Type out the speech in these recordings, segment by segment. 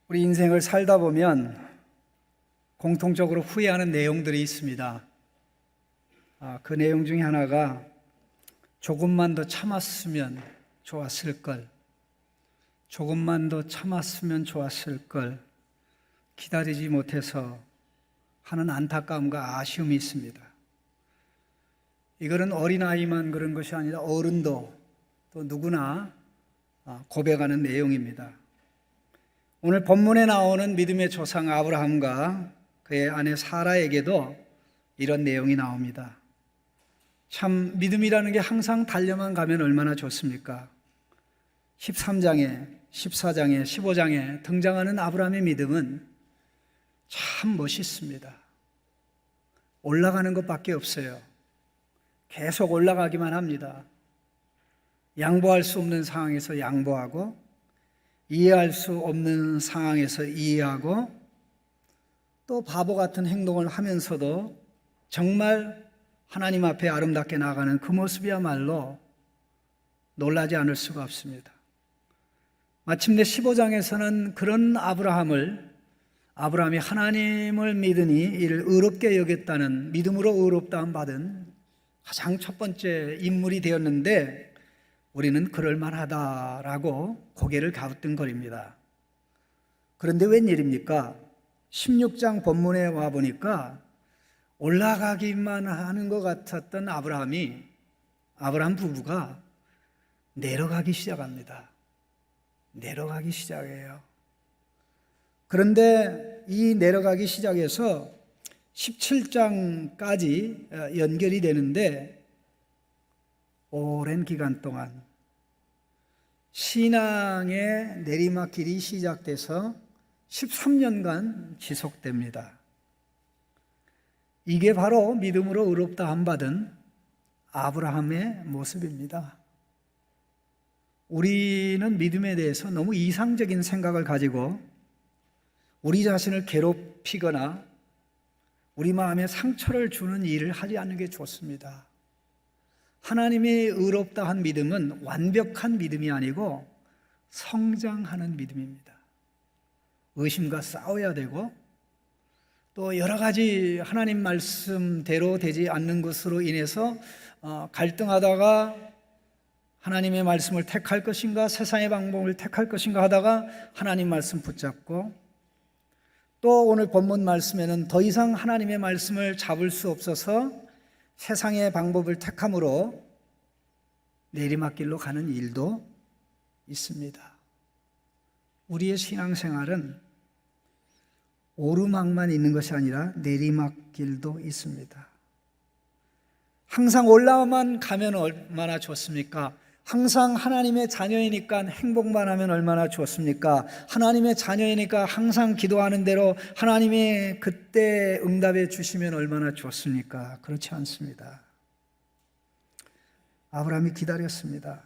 우리 인생을 살다 보면 공통적으로 후회하는 내용들이 있습니다. 그 내용 중에 하나가 조금만 더 참았으면 좋았을 걸, 조금만 더 참았으면 좋았을 걸, 기다리지 못해서 하는 안타까움과 아쉬움이 있습니다. 이거는 어린아이만 그런 것이 아니라 어른도 또 누구나 고백하는 내용입니다. 오늘 본문에 나오는 믿음의 조상 아브라함과 그의 아내 사라에게도 이런 내용이 나옵니다. 참 믿음이라는 게 항상 달려만 가면 얼마나 좋습니까? 13장에, 14장에, 15장에 등장하는 아브라함의 믿음은 참 멋있습니다. 올라가는 것밖에 없어요. 계속 올라가기만 합니다. 양보할 수 없는 상황에서 양보하고, 이해할 수 없는 상황에서 이해하고, 또 바보 같은 행동을 하면서도 정말 하나님 앞에 아름답게 나가는 그 모습이야말로 놀라지 않을 수가 없습니다. 마침내 15장에서는 그런 아브라함이 하나님을 믿으니 이를 의롭게 여겼다는, 믿음으로 의롭다함 받은 가장 첫 번째 인물이 되었는데, 우리는 그럴만하다라고 고개를 갸우뚱거립니다. 그런데 웬일입니까? 16장 본문에 와보니까 올라가기만 하는 것 같았던 아브라함 부부가 내려가기 시작합니다. 내려가기 시작해요. 그런데 이 내려가기 시작해서 17장까지 연결이 되는데, 오랜 기간 동안 신앙의 내리막길이 시작돼서 13년간 지속됩니다. 이게 바로 믿음으로 의롭다함 받은 아브라함의 모습입니다. 우리는 믿음에 대해서 너무 이상적인 생각을 가지고 우리 자신을 괴롭히거나 우리 마음에 상처를 주는 일을 하지 않는 게 좋습니다. 하나님이 의롭다 한 믿음은 완벽한 믿음이 아니고 성장하는 믿음입니다. 의심과 싸워야 되고, 또 여러 가지 하나님 말씀대로 되지 않는 것으로 인해서 갈등하다가 하나님의 말씀을 택할 것인가, 세상의 방법을 택할 것인가 하다가 하나님 말씀 붙잡고, 또 오늘 본문 말씀에는 더 이상 하나님의 말씀을 잡을 수 없어서 세상의 방법을 택함으로 내리막길로 가는 일도 있습니다. 우리의 신앙생활은 오르막만 있는 것이 아니라 내리막길도 있습니다. 항상 올라만 가면 얼마나 좋습니까? 항상 하나님의 자녀이니까 행복만 하면 얼마나 좋습니까? 하나님의 자녀이니까 항상 기도하는 대로 하나님이 그때 응답해 주시면 얼마나 좋습니까? 그렇지 않습니다. 아브라함이 기다렸습니다.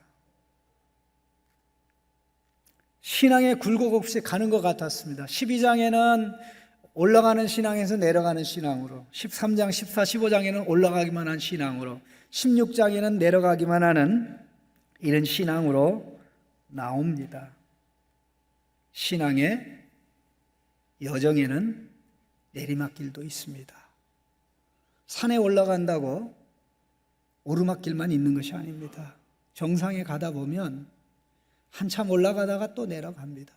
신앙의 굴곡 없이 가는 것 같았습니다. 12장에는 올라가는 신앙에서 내려가는 신앙으로, 13장, 14, 15장에는 올라가기만 한 신앙으로, 16장에는 내려가기만 하는 이런 신앙으로 나옵니다. 신앙의 여정에는 내리막길도 있습니다. 산에 올라간다고 오르막길만 있는 것이 아닙니다. 정상에 가다 보면 한참 올라가다가 또 내려갑니다.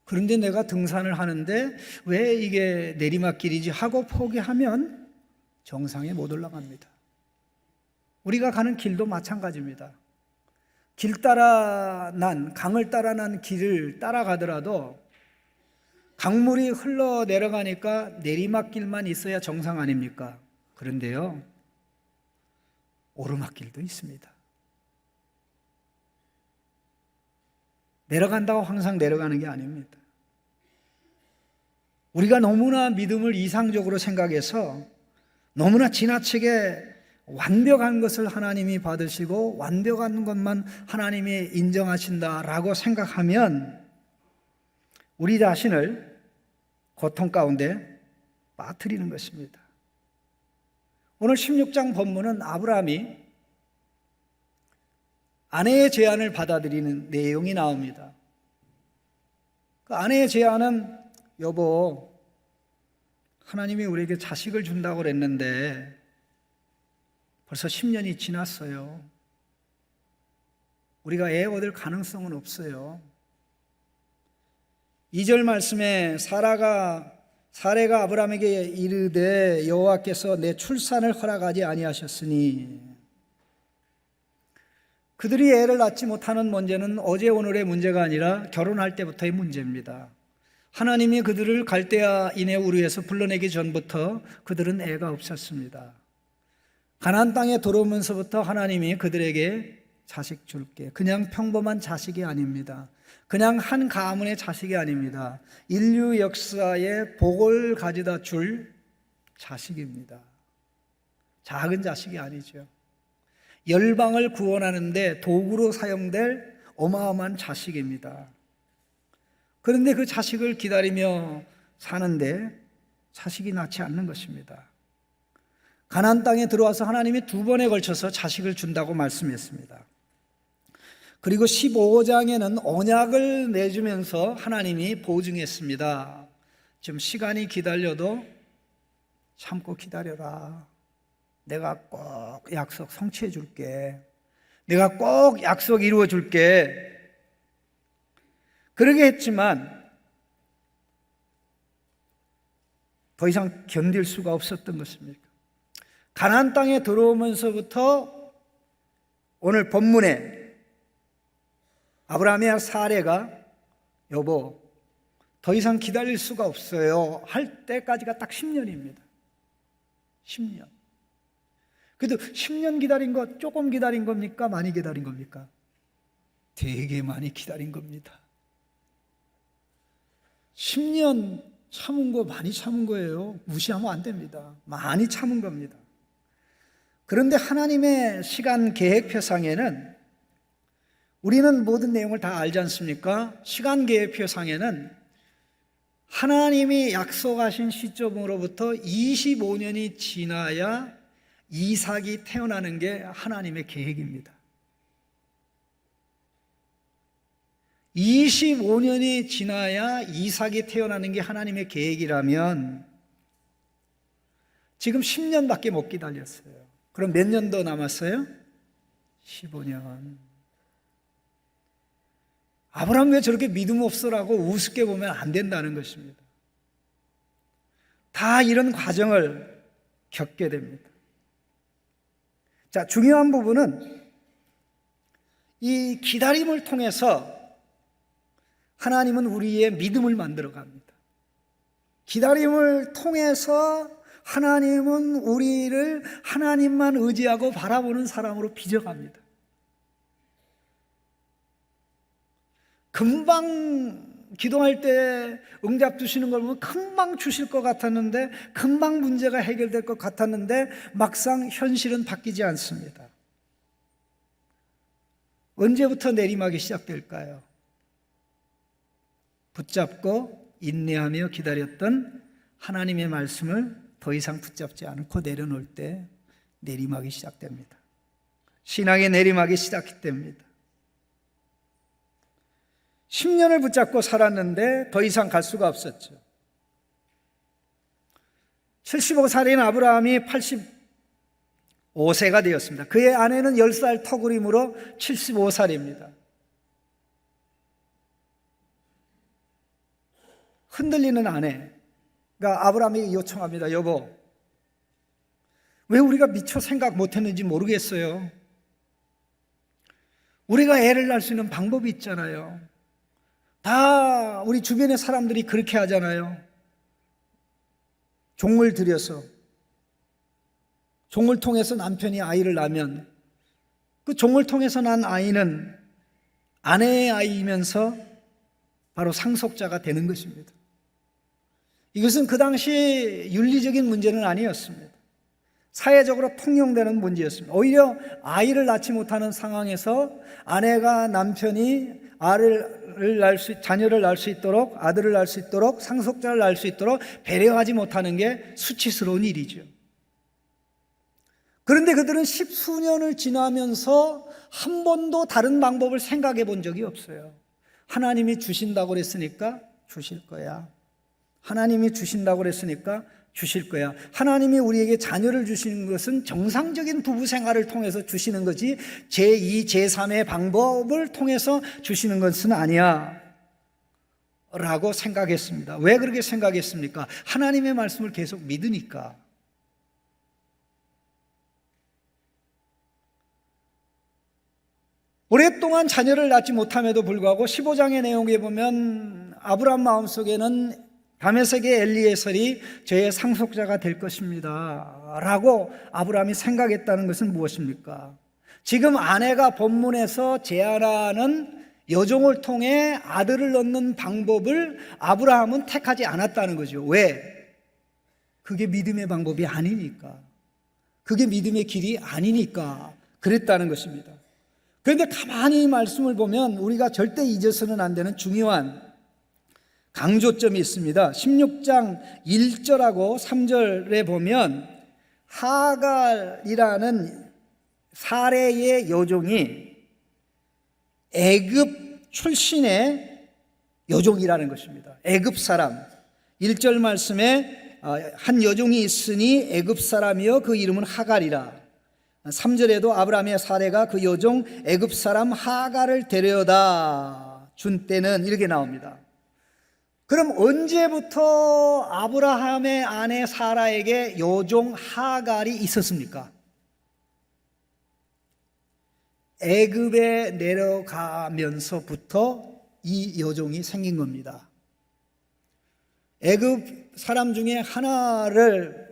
그런데 내가 등산을 하는데 왜 이게 내리막길이지 하고 포기하면 정상에 못 올라갑니다. 우리가 가는 길도 마찬가지입니다. 강을 따라 난 길을 따라가더라도 강물이 흘러 내려가니까 내리막길만 있어야 정상 아닙니까? 그런데요, 오르막길도 있습니다. 내려간다고 항상 내려가는 게 아닙니다. 우리가 너무나 믿음을 이상적으로 생각해서 너무나 지나치게 완벽한 것을 하나님이 받으시고 완벽한 것만 하나님이 인정하신다라고 생각하면 우리 자신을 고통 가운데 빠뜨리는 것입니다. 오늘 16장 본문은 아브라함이 아내의 제안을 받아들이는 내용이 나옵니다. 그 아내의 제안은 여보, 하나님이 우리에게 자식을 준다고 그랬는데 벌써 10년이 지났어요. 우리가 애 얻을 가능성은 없어요. 2절 말씀에 사레가 아브라함에게 이르되 여호와께서 내 출산을 허락하지 아니하셨으니, 그들이 애를 낳지 못하는 문제는 어제 오늘의 문제가 아니라 결혼할 때부터의 문제입니다. 하나님이 그들을 갈대아인의 우르에서 불러내기 전부터 그들은 애가 없었습니다. 가나안 땅에 들어오면서부터 하나님이 그들에게 자식 줄게, 그냥 평범한 자식이 아닙니다. 그냥 한 가문의 자식이 아닙니다. 인류 역사에 복을 가져다 줄 자식입니다. 작은 자식이 아니죠. 열방을 구원하는데 도구로 사용될 어마어마한 자식입니다. 그런데 그 자식을 기다리며 사는데 자식이 낳지 않는 것입니다. 가나안 땅에 들어와서 하나님이 2번에 걸쳐서 자식을 준다고 말씀했습니다. 그리고 15장에는 언약을 내주면서 하나님이 보증했습니다. 지금 시간이 기다려도 참고 기다려라. 내가 꼭 약속 성취해 줄게. 내가 꼭 약속 이루어 줄게. 그러게 했지만 더 이상 견딜 수가 없었던 것입니다. 가나안 땅에 들어오면서부터 오늘 본문에 아브라함의 사레가 여보, 더 이상 기다릴 수가 없어요 할 때까지가 딱 10년입니다. 10년. 그래도 10년 기다린 거 조금 기다린 겁니까? 많이 기다린 겁니까? 되게 많이 기다린 겁니다. 10년 참은 거 많이 참은 거예요. 무시하면 안 됩니다. 많이 참은 겁니다. 그런데 하나님의 시간 계획표상에는, 우리는 모든 내용을 다 알지 않습니까? 시간 계획표상에는 하나님이 약속하신 시점으로부터 25년이 지나야 이삭이 태어나는 게 하나님의 계획입니다. 25년이 지나야 이삭이 태어나는 게 하나님의 계획이라면 지금 10년밖에 못 기다렸어요. 그럼 몇 년 더 남았어요? 15년. 아브라함 왜 저렇게 믿음 없어라고 우습게 보면 안 된다는 것입니다. 다 이런 과정을 겪게 됩니다. 자, 중요한 부분은 이 기다림을 통해서 하나님은 우리의 믿음을 만들어 갑니다. 기다림을 통해서 하나님은 우리를 하나님만 의지하고 바라보는 사람으로 빚어갑니다. 금방 기도할 때 응답 주시는 걸 보면 금방 주실 것 같았는데, 금방 문제가 해결될 것 같았는데 막상 현실은 바뀌지 않습니다. 언제부터 내리막이 시작될까요? 붙잡고 인내하며 기다렸던 하나님의 말씀을 더 이상 붙잡지 않고 내려놓을 때 내리막이 시작됩니다. 신앙의 내리막이 시작됩니다. 10년을 붙잡고 살았는데 더 이상 갈 수가 없었죠. 75살인 아브라함이 85세가 되었습니다. 그의 아내는 10살 터울이므로 75살입니다. 흔들리는 아내가 아브라함에게 요청합니다. 여보, 왜 우리가 미처 생각 못했는지 모르겠어요. 우리가 애를 낳을 수 있는 방법이 있잖아요. 다 우리 주변의 사람들이 그렇게 하잖아요. 종을 들여서, 종을 통해서 남편이 아이를 낳으면 그 종을 통해서 난 아이는 아내의 아이이면서 바로 상속자가 되는 것입니다. 이것은 그 당시 윤리적인 문제는 아니었습니다. 사회적으로 통용되는 문제였습니다. 오히려 아이를 낳지 못하는 상황에서 아내가 남편이 자녀를 낳을 수 있도록, 아들을 낳을 수 있도록, 상속자를 낳을 수 있도록 배려하지 못하는 게 수치스러운 일이죠. 그런데 그들은 10수년을 지나면서 한 번도 다른 방법을 생각해 본 적이 없어요. 하나님이 주신다고 그랬으니까 주실 거야. 하나님이 주신다고 그랬으니까 주실 거야. 하나님이 우리에게 자녀를 주시는 것은 정상적인 부부 생활을 통해서 주시는 거지 제2, 제3의 방법을 통해서 주시는 것은 아니야 라고 생각했습니다. 왜 그렇게 생각했습니까? 하나님의 말씀을 계속 믿으니까. 오랫동안 자녀를 낳지 못함에도 불구하고 15장의 내용에 보면 아브라함 마음속에는 다메섹의 엘리에셀이 저의 상속자가 될 것입니다 라고 아브라함이 생각했다는 것은 무엇입니까? 지금 아내가 본문에서 제안하는 여종을 통해 아들을 얻는 방법을 아브라함은 택하지 않았다는 거죠. 왜? 그게 믿음의 방법이 아니니까. 그게 믿음의 길이 아니니까 그랬다는 것입니다. 그런데 가만히 이 말씀을 보면 우리가 절대 잊어서는 안 되는 중요한 강조점이 있습니다. 16장 1절하고 3절에 보면 하갈이라는 사레의 여종이 애굽 출신의 여종이라는 것입니다. 애굽 사람. 1절 말씀에 한 여종이 있으니 애굽 사람이여 그 이름은 하갈이라. 3절에도 아브라함의 사례가 그 여종 애굽 사람 하갈을 데려다 준 때는 이렇게 나옵니다. 그럼 언제부터 아브라함의 아내 사라에게 여종 하갈이 있었습니까? 애굽에 내려가면서부터 이 여종이 생긴 겁니다. 애굽 사람 중에 하나를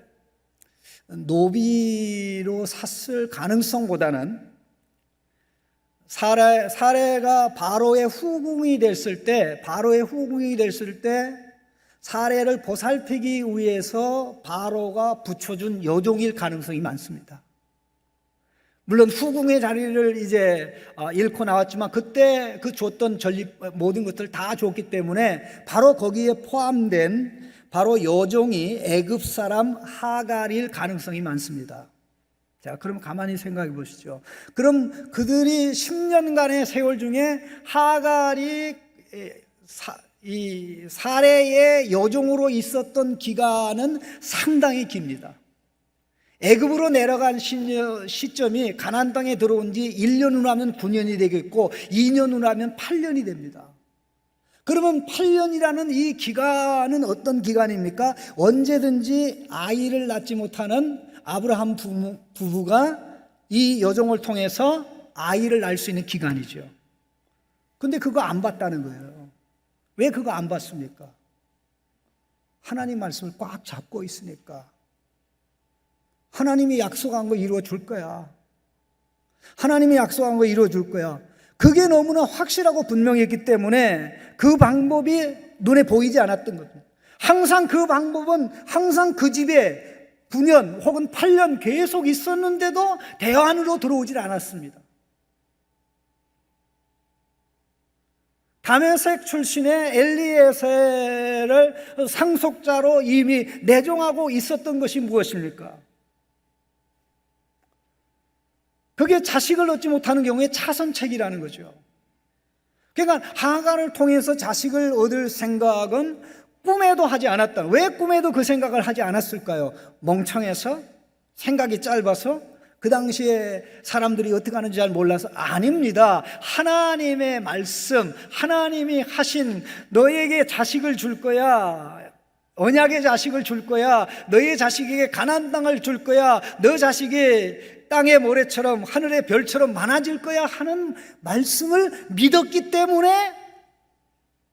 노비로 샀을 가능성보다는 사레가 바로의 후궁이 됐을 때 사레를 보살피기 위해서 바로가 붙여준 여종일 가능성이 많습니다. 물론 후궁의 자리를 이제 잃고 나왔지만 그때 그 줬던 전립 모든 것들을 다 줬기 때문에 바로 거기에 포함된 바로 여종이 애굽 사람 하갈일 가능성이 많습니다. 자, 그럼 가만히 생각해 보시죠. 그럼 그들이 10년간의 세월 중에 하갈이 이 사레의 여종으로 있었던 기간은 상당히 깁니다. 애굽으로 내려간 시점이 가나안 땅에 들어온 지 1년으로 하면 9년이 되겠고 2년으로 하면 8년이 됩니다. 그러면 8년이라는 이 기간은 어떤 기간입니까? 언제든지 아이를 낳지 못하는 아브라함 부부가 이 여종을 통해서 아이를 낳을 수 있는 기간이죠. 근데 그거 안 봤다는 거예요. 왜 그거 안 봤습니까? 하나님 말씀을 꽉 잡고 있으니까. 하나님이 약속한 거 이루어 줄 거야. 하나님이 약속한 거 이루어 줄 거야. 그게 너무나 확실하고 분명했기 때문에 그 방법이 눈에 보이지 않았던 겁니다. 항상 그 방법은 항상 그 집에 9년 혹은 8년 계속 있었는데도 대안으로 들어오질 않았습니다. 다메섹 출신의 엘리에셀을 상속자로 이미 내정하고 있었던 것이 무엇입니까? 그게 자식을 얻지 못하는 경우에 차선책이라는 거죠. 그러니까 하갈을 통해서 자식을 얻을 생각은 꿈에도 하지 않았다. 왜 꿈에도 그 생각을 하지 않았을까요? 멍청해서? 생각이 짧아서? 그 당시에 사람들이 어떻게 하는지 잘 몰라서? 아닙니다. 하나님의 말씀, 하나님이 하신 너에게 자식을 줄 거야. 언약의 자식을 줄 거야. 너의 자식에게 가나안 땅을 줄 거야. 너 자식이 땅의 모래처럼 하늘의 별처럼 많아질 거야 하는 말씀을 믿었기 때문에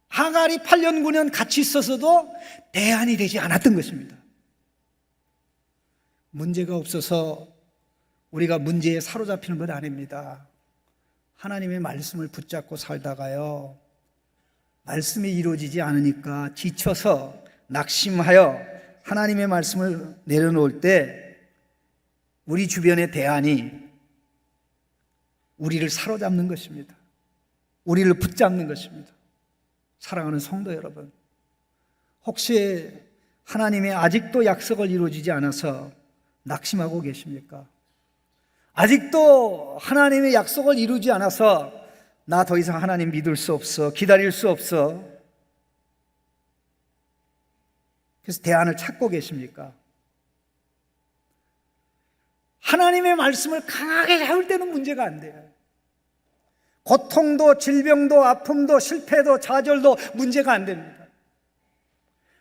하갈이 8년 9년 같이 있어서도 대안이 되지 않았던 것입니다. 문제가 없어서 우리가 문제에 사로잡히는 것 아닙니다. 하나님의 말씀을 붙잡고 살다가요, 말씀이 이루어지지 않으니까 지쳐서 낙심하여 하나님의 말씀을 내려놓을 때 우리 주변의 대안이 우리를 사로잡는 것입니다. 우리를 붙잡는 것입니다. 사랑하는 성도 여러분, 혹시 하나님의 아직도 약속을 이루어지지 않아서 낙심하고 계십니까? 아직도 하나님의 약속을 이루지 않아서 나 더 이상 하나님 믿을 수 없어, 기다릴 수 없어, 그래서 대안을 찾고 계십니까? 하나님의 말씀을 강하게 잡을 때는 문제가 안 돼요. 고통도 질병도 아픔도 실패도 좌절도 문제가 안 됩니다.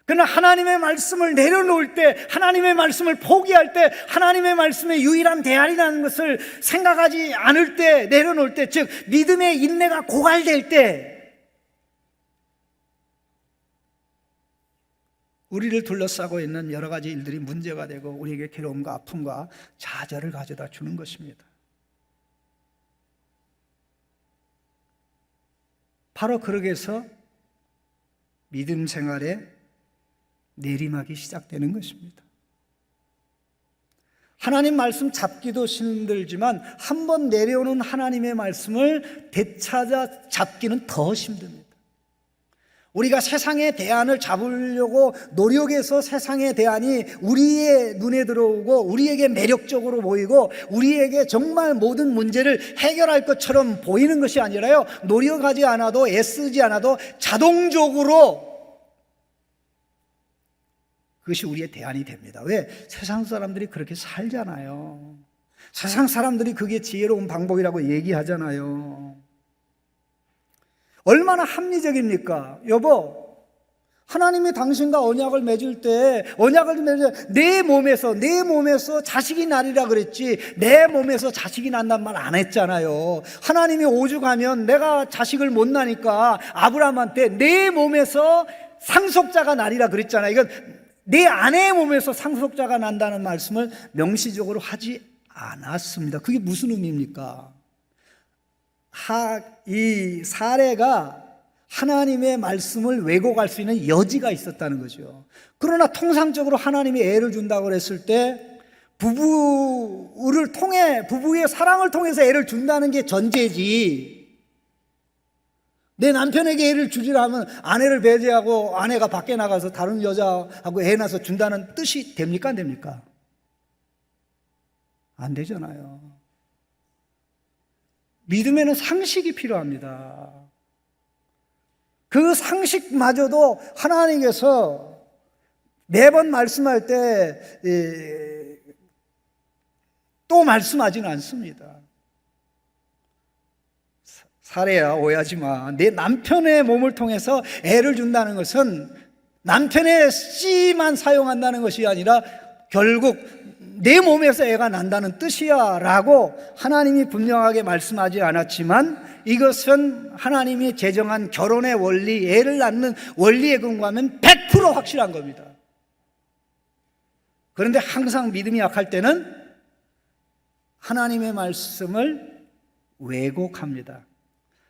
그러나 하나님의 말씀을 내려놓을 때, 하나님의 말씀을 포기할 때, 하나님의 말씀의 유일한 대안이라는 것을 생각하지 않을 때, 내려놓을 때, 즉 믿음의 인내가 고갈될 때, 우리를 둘러싸고 있는 여러 가지 일들이 문제가 되고 우리에게 괴로움과 아픔과 좌절을 가져다 주는 것입니다. 바로 그러기 위해서 믿음 생활에 내리막이 시작되는 것입니다. 하나님 말씀 잡기도 힘들지만 한 번 내려오는 하나님의 말씀을 되찾아 잡기는 더 힘듭니다. 우리가 세상의 대안을 잡으려고 노력해서 세상의 대안이 우리의 눈에 들어오고 우리에게 매력적으로 보이고 우리에게 정말 모든 문제를 해결할 것처럼 보이는 것이 아니라요, 노력하지 않아도 애쓰지 않아도 자동적으로 그것이 우리의 대안이 됩니다. 왜? 세상 사람들이 그렇게 살잖아요. 세상 사람들이 그게 지혜로운 방법이라고 얘기하잖아요. 얼마나 합리적입니까? 여보, 하나님이 당신과 언약을 맺을 때 내 몸에서 자식이 나리라 그랬지 내 몸에서 자식이 난단 말 안 했잖아요. 하나님이 오죽하면 내가 자식을 못 나니까 아브라함한테 내 몸에서 상속자가 나리라 그랬잖아요. 이건 내 아내의 몸에서 상속자가 난다는 말씀을 명시적으로 하지 않았습니다. 그게 무슨 의미입니까? 이 사례가 하나님의 말씀을 왜곡할 수 있는 여지가 있었다는 거죠. 그러나 통상적으로 하나님이 애를 준다고 그랬을 때 부부의 사랑을 통해서 애를 준다는 게 전제지, 내 남편에게 애를 주리라 하면 아내를 배제하고 아내가 밖에 나가서 다른 여자하고 애 낳아서 준다는 뜻이 됩니까? 안 됩니까? 안 되잖아요. 믿음에는 상식이 필요합니다. 그 상식마저도 하나님께서 매번 말씀할 때 또 말씀하지는 않습니다. 사례야, 오해하지 마. 내 남편의 몸을 통해서 애를 준다는 것은 남편의 씨만 사용한다는 것이 아니라 결국 내 몸에서 애가 난다는 뜻이야 라고 하나님이 분명하게 말씀하지 않았지만 이것은 하나님이 제정한 결혼의 원리, 애를 낳는 원리에 근거하면 100% 확실한 겁니다. 그런데 항상 믿음이 약할 때는 하나님의 말씀을 왜곡합니다.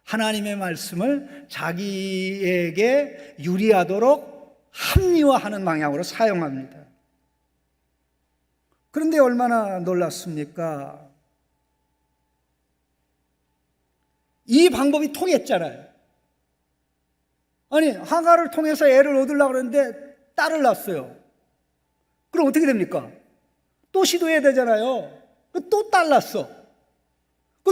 하나님의 말씀을 자기에게 유리하도록 합리화하는 방향으로 사용합니다. 그런데 얼마나 놀랐습니까? 이 방법이 통했잖아요. 아니, 하가를 통해서 애를 얻으려고 그러는데 딸을 낳았어요. 그럼 어떻게 됩니까? 또 시도해야 되잖아요. 또 딸 낳았어.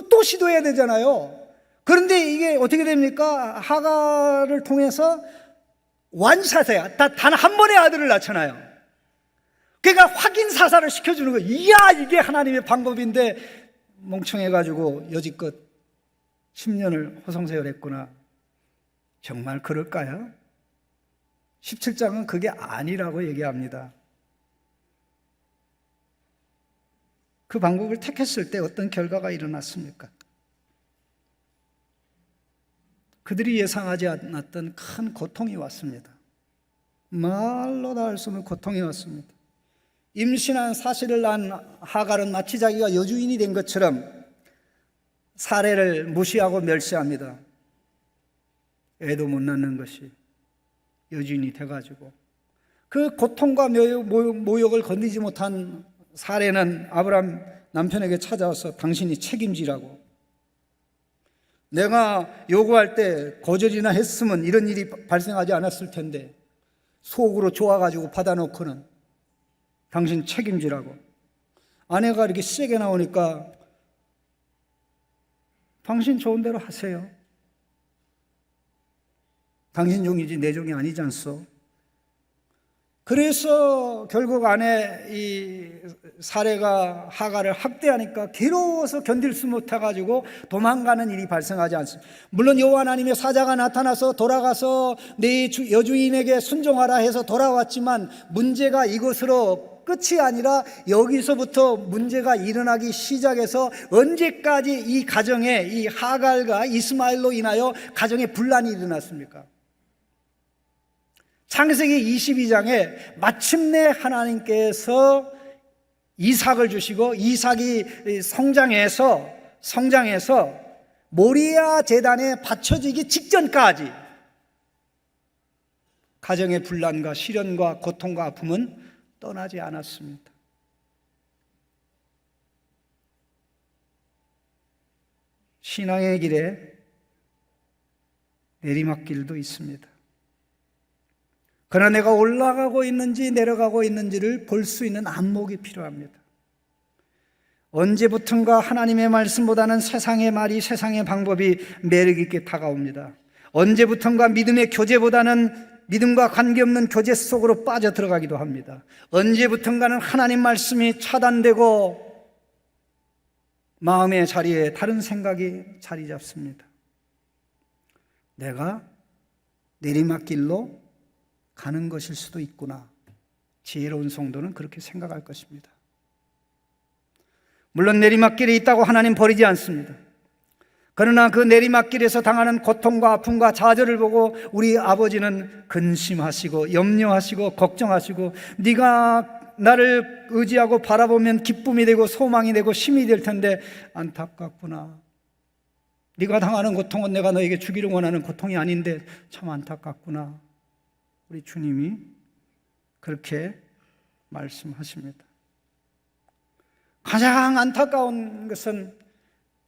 또 시도해야 되잖아요. 그런데 이게 어떻게 됩니까? 하가를 통해서 완사세야. 단 한 번의 아들을 낳잖아요. 그러니까 확인 사살을 시켜주는 거예요. 이야, 이게 하나님의 방법인데 멍청해가지고 여지껏 10년을 허송세월했구나. 정말 그럴까요? 17장은 그게 아니라고 얘기합니다. 그 방법을 택했을 때 어떤 결과가 일어났습니까? 그들이 예상하지 않았던 큰 고통이 왔습니다. 말로 다 할 수 없는 고통이 왔습니다. 임신한 사실을 낳은 하갈은 마치 자기가 여주인이 된 것처럼 사례를 무시하고 멸시합니다. 애도 못 낳는 것이 여주인이 돼가지고 그 고통과 모욕을 건디지 못한 사례는 아브라함 남편에게 찾아와서 당신이 책임지라고, 내가 요구할 때 거절이나 했으면 이런 일이 발생하지 않았을 텐데 속으로 좋아가지고 받아놓고는 당신 책임지라고. 아내가 이렇게 세게 나오니까 당신 좋은 대로 하세요. 당신 종이지 내 종이 아니지 않소. 그래서 결국 아내 이 사례가 하가를 학대하니까 괴로워서 견딜 수 못해가지고 도망가는 일이 발생하지 않습니다. 물론 여호와 하나님의 사자가 나타나서 돌아가서 내 여주인에게 순종하라 해서 돌아왔지만 문제가 이것으로 끝이 아니라 여기서부터 문제가 일어나기 시작해서 언제까지 이 가정에 이 하갈과 이스마엘로 인하여 가정에 분란이 일어났습니까? 창세기 22장에 마침내 하나님께서 이삭을 주시고 이삭이 성장해서 모리아 제단에 바쳐지기 직전까지 가정의 분란과 시련과 고통과 아픔은 떠나지 않았습니다. 신앙의 길에 내리막길도 있습니다. 그러나 내가 올라가고 있는지 내려가고 있는지를 볼 수 있는 안목이 필요합니다. 언제부턴가 하나님의 말씀보다는 세상의 말이, 세상의 방법이 매력 있게 다가옵니다. 언제부턴가 믿음의 교제보다는 믿음과 관계없는 교제 속으로 빠져 들어가기도 합니다. 언제부턴가는 하나님 말씀이 차단되고 마음의 자리에 다른 생각이 자리 잡습니다. 내가 내리막길로 가는 것일 수도 있구나. 지혜로운 성도는 그렇게 생각할 것입니다. 물론 내리막길에 있다고 하나님 버리지 않습니다. 그러나 그 내리막길에서 당하는 고통과 아픔과 좌절을 보고 우리 아버지는 근심하시고 염려하시고 걱정하시고 네가 나를 의지하고 바라보면 기쁨이 되고 소망이 되고 힘이 될 텐데 안타깝구나. 네가 당하는 고통은 내가 너에게 주기를 원하는 고통이 아닌데 참 안타깝구나. 우리 주님이 그렇게 말씀하십니다. 가장 안타까운 것은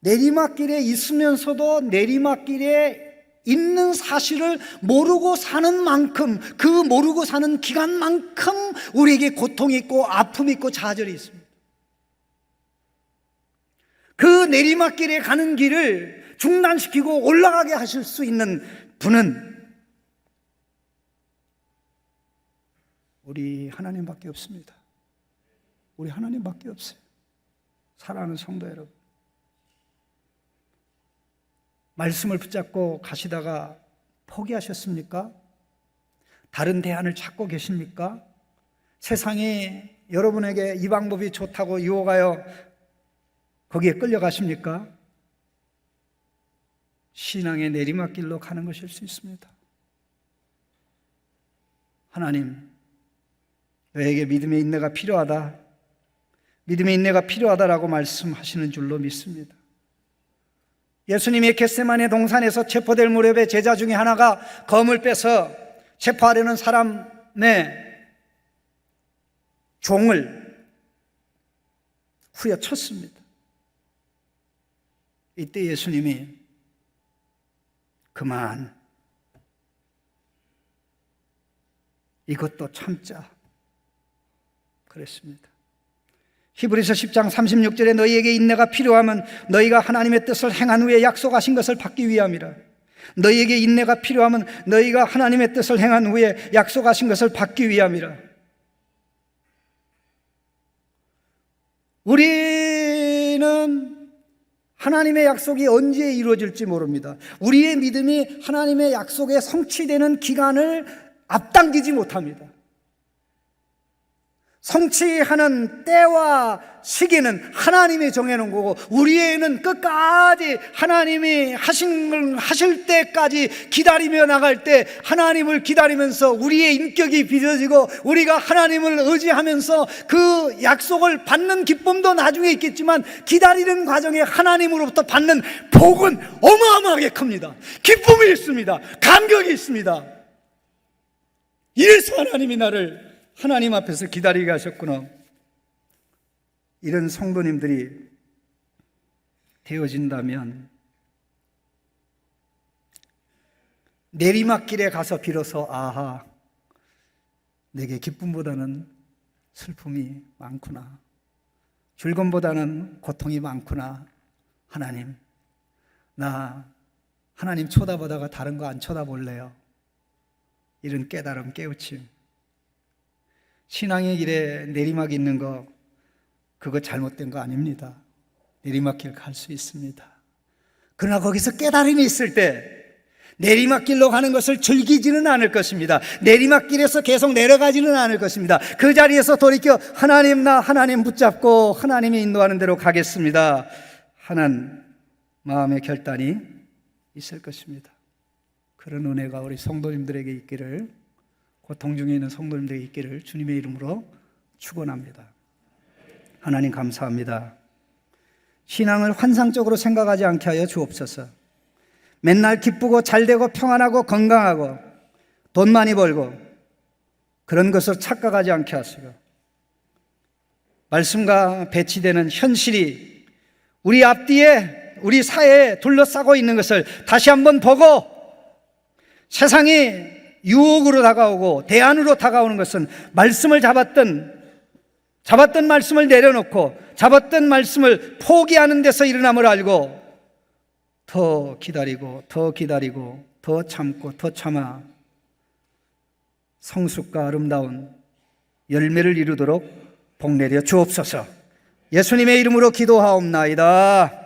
내리막길에 있으면서도 내리막길에 있는 사실을 모르고 사는 만큼, 그 모르고 사는 기간만큼 우리에게 고통이 있고 아픔이 있고 좌절이 있습니다. 그 내리막길에 가는 길을 중단시키고 올라가게 하실 수 있는 분은 우리 하나님밖에 없습니다. 우리 하나님밖에 없어요. 사랑하는 성도 여러분, 말씀을 붙잡고 가시다가 포기하셨습니까? 다른 대안을 찾고 계십니까? 세상이 여러분에게 이 방법이 좋다고 유혹하여 거기에 끌려가십니까? 신앙의 내리막길로 가는 것일 수 있습니다. 하나님, 너에게 믿음의 인내가 필요하다. 믿음의 인내가 필요하다라고 말씀하시는 줄로 믿습니다. 예수님이 겟세마네 동산에서 체포될 무렵에 제자 중에 하나가 검을 빼서 체포하려는 사람의 종을 후려쳤습니다. 이때 예수님이 그만, 이것도 참자 그랬습니다. 히브리서 10장 36절에 너희에게 인내가 필요하면 너희가 하나님의 뜻을 행한 후에 약속하신 것을 받기 위함이라. 너희에게 인내가 필요하면 너희가 하나님의 뜻을 행한 후에 약속하신 것을 받기 위함이라. 우리는 하나님의 약속이 언제 이루어질지 모릅니다. 우리의 믿음이 하나님의 약속에 성취되는 기간을 앞당기지 못합니다. 성취하는 때와 시기는 하나님이 정해놓은 거고 우리는 끝까지 하나님이 하실 때까지 기다리며 나갈 때 하나님을 기다리면서 우리의 인격이 빚어지고 우리가 하나님을 의지하면서 그 약속을 받는 기쁨도 나중에 있겠지만 기다리는 과정에 하나님으로부터 받는 복은 어마어마하게 큽니다. 기쁨이 있습니다. 감격이 있습니다. 이래서 하나님이 나를 하나님 앞에서 기다리게 하셨구나. 이런 성도님들이 되어진다면 내리막길에 가서 비로소 아하, 내게 기쁨보다는 슬픔이 많구나. 즐거움보다는 고통이 많구나. 하나님, 나 하나님 쳐다보다가 다른 거 안 쳐다볼래요. 이런 깨달음, 깨우침. 신앙의 길에 내리막이 있는 거, 그거 잘못된 거 아닙니다. 내리막길 갈 수 있습니다. 그러나 거기서 깨달음이 있을 때 내리막길로 가는 것을 즐기지는 않을 것입니다. 내리막길에서 계속 내려가지는 않을 것입니다. 그 자리에서 돌이켜 하나님 붙잡고 하나님이 인도하는 대로 가겠습니다 하는 마음의 결단이 있을 것입니다. 그런 은혜가 우리 성도님들에게 있기를, 고통 중에 있는 성도님들에게 있기를 주님의 이름으로 축원합니다. 하나님 감사합니다. 신앙을 환상적으로 생각하지 않게 하여 주옵소서. 맨날 기쁘고 잘되고 평안하고 건강하고 돈 많이 벌고 그런 것을 착각하지 않게 하시고, 말씀과 배치되는 현실이 우리 앞뒤에 우리 사회에 둘러싸고 있는 것을 다시 한번 보고, 세상이 유혹으로 다가오고 대안으로 다가오는 것은 말씀을 잡았던 말씀을 내려놓고 잡았던 말씀을 포기하는 데서 일어남을 알고 더 기다리고 더 참고 더 참아 성숙과 아름다운 열매를 이루도록 복내려 주옵소서. 예수님의 이름으로 기도하옵나이다.